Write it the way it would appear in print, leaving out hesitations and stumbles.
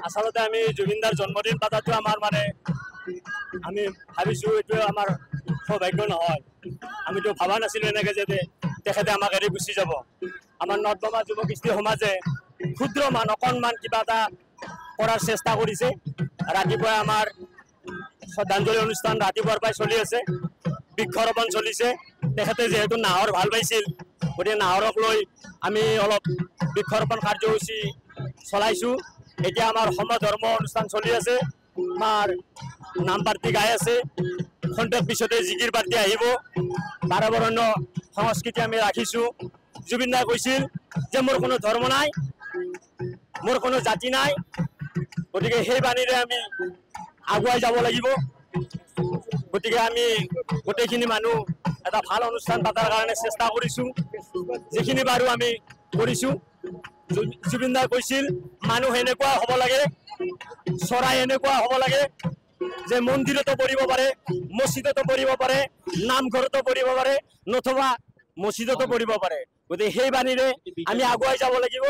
আচলতে আমি জুবিনদাৰ জন্মদিন পাতাটো আমাৰ মানে আমি ভাবিছোঁ এইটো আমাৰ সৌভাগ্য নহয়। আমিতো ভাবা নাছিলোঁ এনেকৈ যে তেখেতে আমাক এৰি গুচি যাব। আমাৰ নৰ্দমা যুৱ কৃষ্টি সমাজে ক্ষুদ্ৰ মান অকণমান কিবা এটা কৰাৰ চেষ্টা কৰিছে। ৰাতিপুৱাই আমাৰ শ্ৰদ্ধাঞ্জলি অনুষ্ঠান ৰাতিপুৱাৰ পৰাই চলি আছে, বৃক্ষৰোপণ চলিছে। তেখেতে যিহেতু নাহৰ ভাল পাইছিল, গতিকে নাহৰক লৈ আমি অলপ বৃক্ষৰোপণ কাৰ্যসূচী চলাইছোঁ। এতিয়া আমাৰ সমধৰ্ম অনুষ্ঠান চলি আছে, আমাৰ নাম পাৰ্টি গাই আছে, খন্তেক পিছতে জিকিৰ পাৰ্টি আহিব। বাৰবৰণ্য সংস্কৃতি আমি ৰাখিছোঁ। জুবিনদাই কৈছিল যে মোৰ কোনো ধৰ্ম নাই, মোৰ কোনো জাতি নাই, গতিকে সেই বাণীৰে আমি আগুৱাই যাব লাগিব। গতিকে আমি গোটেইখিনি মানুহ এটা ভাল অনুষ্ঠান পতাৰ কাৰণে চেষ্টা কৰিছোঁ, যিখিনি পাৰোঁ আমি কৰিছোঁ। জুবিনদাই কৈছিল মানুহ এনেকুৱা হ'ব লাগে, চৰাই এনেকুৱা হ'ব লাগে যে মন্দিৰতো পঢ়িব পাৰে, মছজিদতো পঢ়িব পাৰে, নামঘৰতো পঢ়িব পাৰে, নতুবা মছজিদতো পঢ়িব পাৰে। গতিকে সেই বাণীৰে আমি আগুৱাই যাব লাগিব।